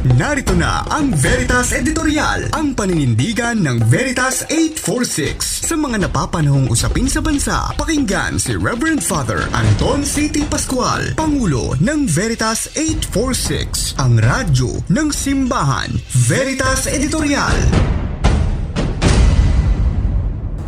Narito na ang Veritas Editorial, ang paninindigan ng Veritas 846 sa mga napapanahong usapin sa bansa. Pakinggan si Reverend Father Anton C.T. Pascual, Pangulo ng Veritas 846, ang radyo ng simbahan. Veritas Editorial.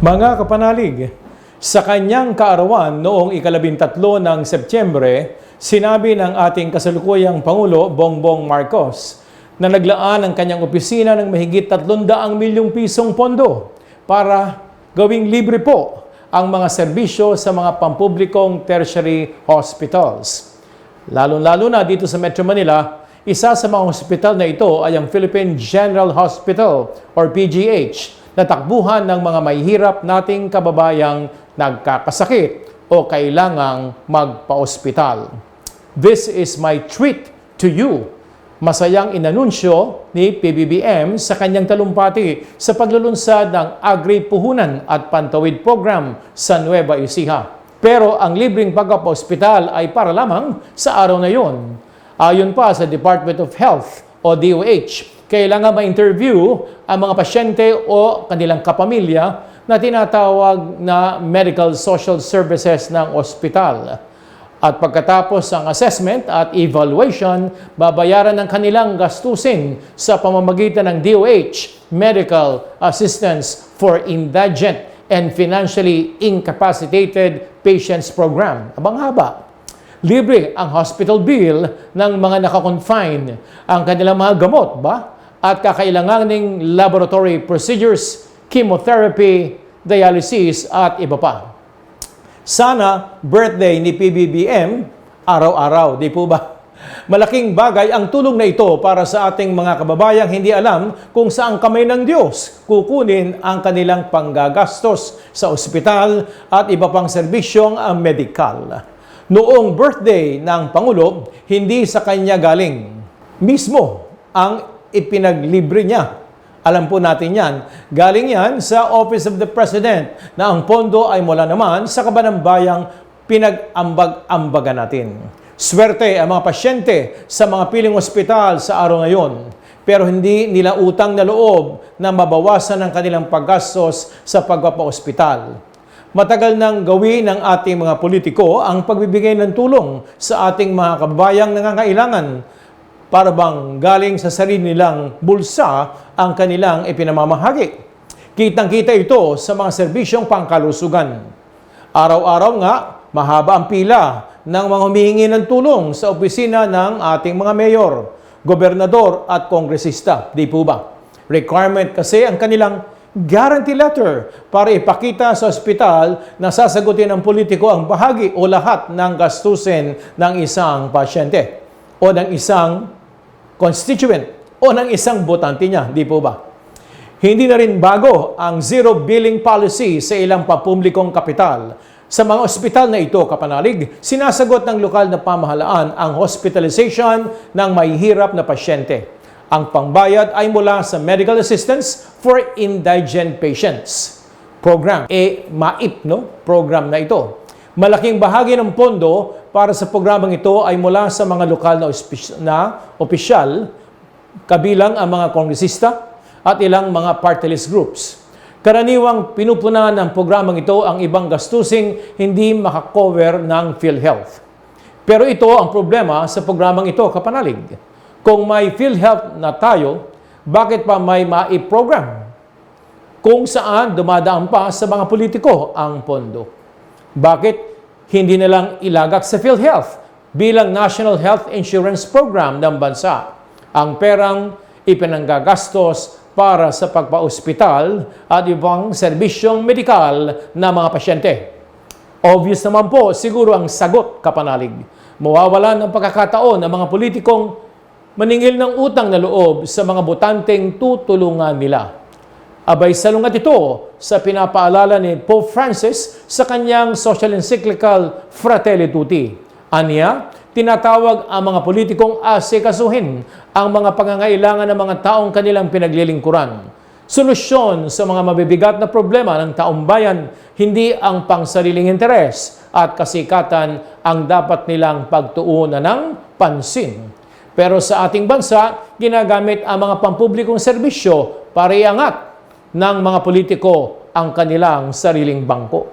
Mga kapanalig, sa kanyang kaarawan noong ika-13 ng Setyembre, sinabi ng ating kasalukuyang Pangulo Bongbong Marcos na naglaan ang kanyang opisina ng mahigit 300 milyong pisong pondo para gawing libre po ang mga serbisyo sa mga pampublikong tertiary hospitals. Lalo-lalo na dito sa Metro Manila, isa sa mga hospital na ito ay ang Philippine General Hospital or PGH, na takbuhan ng mga mahihirap nating kababayang nagkakasakit o kailangang magpa-ospital. This is my treat to you. Masayang inanunsyo ni PBBM sa kanyang talumpati sa paglulunsad ng Agri-Puhunan at Pantawid Program sa Nueva Ecija. Pero ang libreng pagpapa-ospital ay para lamang sa araw na yon. Ayon pa sa Department of Health o DOH, kailangan ma-interview ang mga pasyente o kanilang kapamilya na tinatawag na Medical Social Services ng ospital. At pagkatapos ang assessment at evaluation, babayaran ng kanilang gastusin sa pamamagitan ng DOH Medical Assistance for Indigent and Financially Incapacitated Patients Program. Abang haba. Libre ang hospital bill ng mga nakakonfine, ang kanilang mga gamot at kakailanganing laboratory procedures, chemotherapy, dialysis at iba pa. Sana birthday ni PBBM araw-araw, di po ba? Malaking bagay ang tulong na ito para sa ating mga kababayang hindi alam kung saan kamay ng Diyos kukunin ang kanilang panggagastos sa ospital at iba pang serbisyong medikal. Noong birthday ng Pangulo, hindi sa kanya galing. Mismo ang ipinaglibre niya. Alam po natin yan. Galing yan sa Office of the President na ang pondo ay mula naman sa kabanambayang pinag-ambag-ambagan natin. Swerte ang mga pasyente sa mga piling ospital sa araw ngayon, pero hindi nila utang na loob na mabawasan ang kanilang paggastos sa pagpapa-ospital. Matagal nang gawin ng ating mga politiko ang pagbibigay ng tulong sa ating mga kababayang nangangailangan para bang galing sa sarili nilang bulsa ang kanilang ipinamamahagi. Kitang-kita ito sa mga serbisyong pangkalusugan. Araw-araw nga, mahaba ang pila ng mga humihingi ng tulong sa opisina ng ating mga mayor, gobernador at kongresista. Di po ba? Requirement kasi ang kanilang guarantee letter para ipakita sa ospital na sasagutin ng politiko ang bahagi o lahat ng gastusin ng isang pasyente o ng isang constituent o ng isang botante niya, di po ba? Hindi na rin bago ang zero billing policy sa ilang pampublikong kapital. Sa mga ospital na ito, kapanalig, sinasagot ng lokal na pamahalaan ang hospitalization ng mahihirap na pasyente. Ang pangbayad ay mula sa Medical Assistance for Indigent Patients Program. MAIP, program na ito. Malaking bahagi ng pondo para sa programang ito ay mula sa mga lokal na opisyal, kabilang ang mga kongresista at ilang mga party list groups. Karaniwang pinupunan ng programang ito ang ibang gastusing hindi makakover ng PhilHealth. Pero ito ang problema sa programang ito, kapanalig. Kung may PhilHealth na tayo, bakit pa may MAIP program? Kung saan dumadaan pa sa mga politiko ang pondo. Bakit hindi nilang ilagak sa PhilHealth bilang National Health Insurance Program ng bansa ang perang ipinanggagastos para sa pagpa-ospital at ibang serbisyong medikal na mga pasyente? Obvious naman po siguro ang sagot, kapanalig. Mawawalan ng pagkakataon ng mga politikong maningil ng utang na loob sa mga botanteng tutulungan nila. Abay salungat ito sa pinapaalala ni Pope Francis sa kanyang social encyclical Fratelli Tutti. Aniya, tinatawag ang mga politikong asikasuhin ang mga pangangailangan ng mga taong kanilang pinaglilingkuran. Solusyon sa mga mabibigat na problema ng taong bayan, hindi ang pangsariling interes at kasikatan ang dapat nilang pagtuunan ng pansin. Pero sa ating bansa, ginagamit ang mga pampublikong serbisyo para iangat ng mga politiko ang kanilang sariling bangko.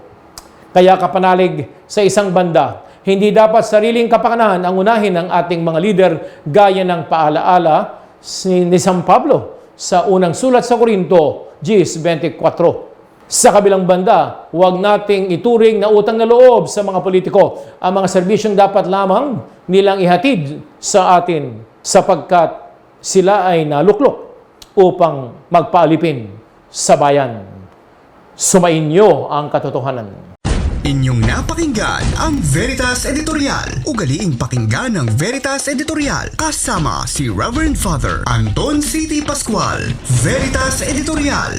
Kaya kapanalig, sa isang banda, hindi dapat sariling kapakanan ang unahin ng ating mga lider gaya ng paalaala ni San Pablo sa unang sulat sa Korinto, 10:24. Sa kabilang banda, huwag nating ituring na utang na loob sa mga politiko ang mga serbisyong dapat lamang nilang ihatid sa atin sapagkat sila ay naluklok upang magpaalipin sa bayan. Sumainyo ang katotohanan. Inyong napakinggan ang Veritas Editorial. Ugaliing pakinggan ng Veritas Editorial kasama si Reverend Father Anton C.T. Pascual. Veritas Editorial.